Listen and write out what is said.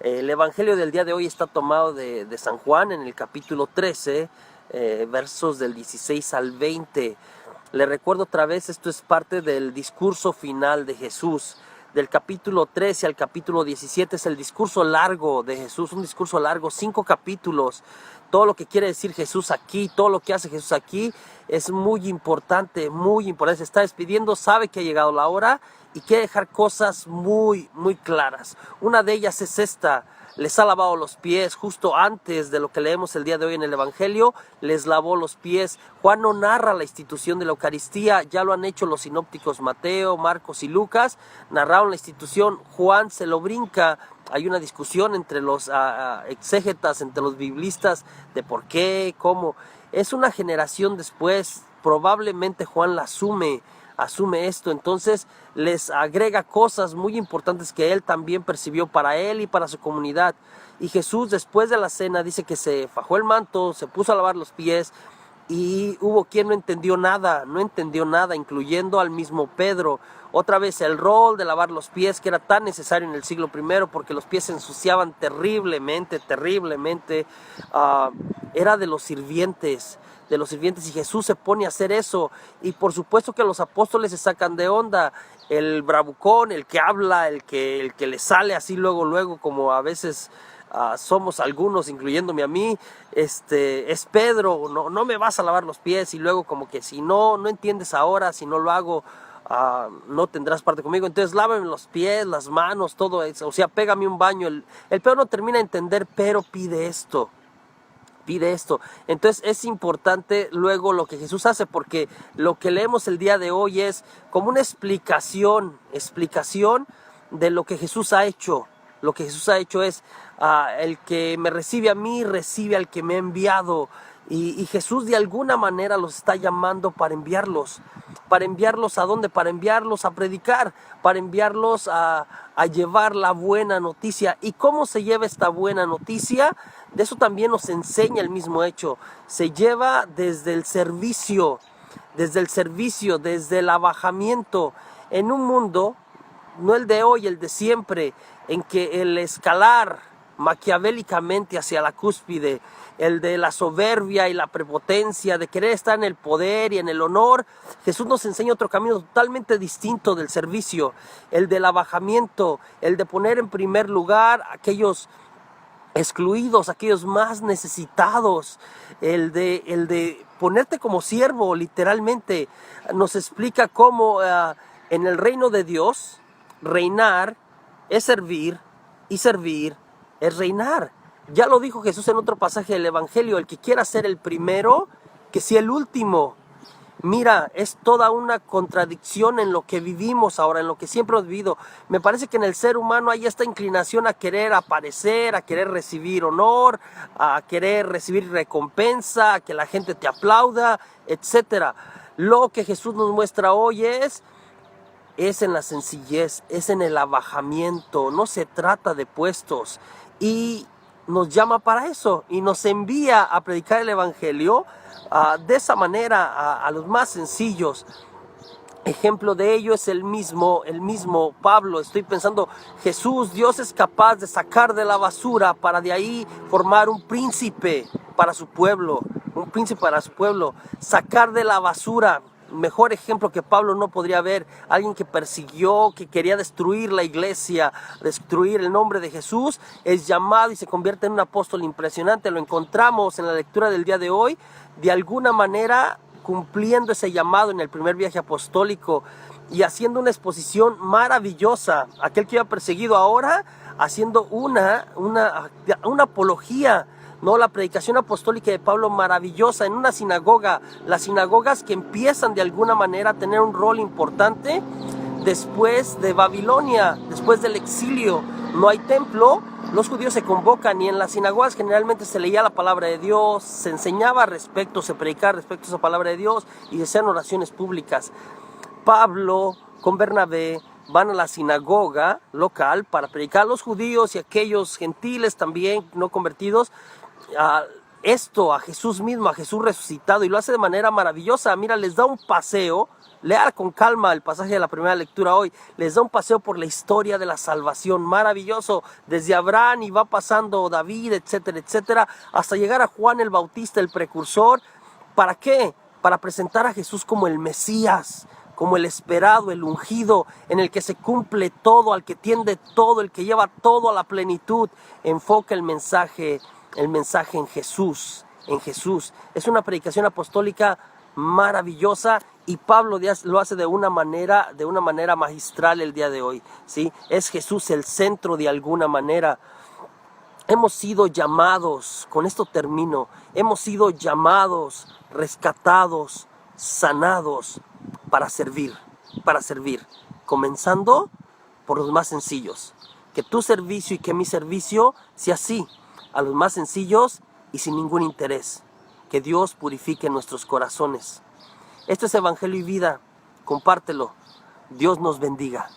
El evangelio del día de hoy está tomado de San Juan en el capítulo 13, versos del 16 al 20. Le recuerdo otra vez, esto es parte del discurso final de Jesús. Del capítulo 13 al capítulo 17 es el discurso largo de Jesús, un discurso largo, 5 capítulos. Todo lo que quiere decir Jesús aquí, todo lo que hace Jesús aquí es muy importante, muy importante. Se está despidiendo, sabe que ha llegado la hora y quiere dejar cosas muy claras. Una de ellas es esta: les ha lavado los pies. Justo antes de lo que leemos el día de hoy en el Evangelio, les lavó los pies. Juan no narra la institución de la Eucaristía, ya lo han hecho los sinópticos Mateo, Marcos y Lucas, narraron la institución. Juan se lo brinca. Hay una discusión entre los exégetas, entre los biblistas, de por qué, cómo. Es una generación después, probablemente Juan la asume esto, entonces les agrega cosas muy importantes que él también percibió para él y para su comunidad. Y Jesús, después de la cena, dice que se fajó el manto, se puso a lavar los pies, y hubo quien no entendió nada, incluyendo al mismo Pedro. Otra vez el rol de lavar los pies, que era tan necesario en el siglo I, porque los pies se ensuciaban terriblemente, era de los sirvientes, y Jesús se pone a hacer eso, y por supuesto que los apóstoles se sacan de onda. El bravucón, el que habla, el que le sale así luego, como a veces somos algunos, incluyéndome a mí, es Pedro. No me vas a lavar los pies, y luego como que si no entiendes ahora, si no lo hago, no tendrás parte conmigo. Entonces lávame los pies, las manos, todo eso, o sea, pégame un baño. El Pedro no termina de entender, pero pide esto. Entonces es importante luego lo que Jesús hace, porque lo que leemos el día de hoy es como una explicación de lo que Jesús ha hecho. Lo que Jesús ha hecho es, el que me recibe a mí, recibe al que me ha enviado. Y Jesús de alguna manera los está llamando para enviarlos. ¿Para enviarlos a dónde? Para enviarlos a predicar, para enviarlos a llevar la buena noticia. ¿Y cómo se lleva esta buena noticia? De eso también nos enseña el mismo hecho. Se lleva desde el servicio, desde el abajamiento, en un mundo, no el de hoy, el de siempre, en que el escalar maquiavélicamente hacia la cúspide, el de la soberbia y la prepotencia, de querer estar en el poder y en el honor, Jesús nos enseña otro camino totalmente distinto del servicio, el del abajamiento, el de poner en primer lugar a aquellos excluidos, aquellos más necesitados, el de ponerte como siervo, literalmente. Nos explica cómo en el reino de Dios reinar es servir, y servir es reinar. Ya lo dijo Jesús en otro pasaje del Evangelio: el que quiera ser el primero, que sea el último. Mira, es toda una contradicción en lo que vivimos ahora, en lo que siempre hemos vivido. Me parece que en el ser humano hay esta inclinación a querer aparecer, a querer recibir honor, a querer recibir recompensa, a que la gente te aplauda, etc. Lo que Jesús nos muestra hoy es en la sencillez, es en el abajamiento. No se trata de puestos, y nos llama para eso y nos envía a predicar el Evangelio de esa manera a los más sencillos. Ejemplo de ello es el mismo Pablo. Estoy pensando, Jesús, Dios es capaz de sacar de la basura para de ahí formar un príncipe para su pueblo, sacar de la basura. Mejor ejemplo que Pablo no podría haber. Alguien que persiguió, que quería destruir la iglesia, destruir el nombre de Jesús, es llamado y se convierte en un apóstol impresionante. Lo encontramos en la lectura del día de hoy, de alguna manera cumpliendo ese llamado en el primer viaje apostólico y haciendo una exposición maravillosa. Aquel que iba perseguido ahora haciendo una apología. No, la predicación apostólica de Pablo, maravillosa, en una sinagoga. Las sinagogas que empiezan de alguna manera a tener un rol importante después de Babilonia, después del exilio. No hay templo, los judíos se convocan, y en las sinagogas generalmente se leía la palabra de Dios, se enseñaba respecto, se predicaba respecto a esa palabra de Dios, y se hacían oraciones públicas. Pablo con Bernabé van a la sinagoga local para predicar a los judíos y a aquellos gentiles también no convertidos. esto a Jesús mismo, a Jesús resucitado, y lo hace de manera maravillosa. Mira, les da un paseo. Lea con calma el pasaje de la primera lectura hoy. Les da un paseo por la historia de la salvación, maravilloso, desde Abraham y va pasando David, etcétera, etcétera, hasta llegar a Juan el Bautista, el precursor. ¿Para qué? Para presentar a Jesús como el Mesías, como el esperado, el ungido, en el que se cumple todo, al que tiende todo, el que lleva todo a la plenitud. Enfoca el mensaje en Jesús, en Jesús. Es una predicación apostólica maravillosa, y Pablo lo hace de una manera magistral el día de hoy, ¿sí? Es Jesús el centro de alguna manera. Hemos sido llamados, con esto termino, hemos sido llamados, rescatados, sanados para servir, comenzando por los más sencillos. Que tu servicio y que mi servicio sea así, a los más sencillos y sin ningún interés. Que Dios purifique nuestros corazones. Esto es Evangelio y Vida, compártelo. Dios nos bendiga.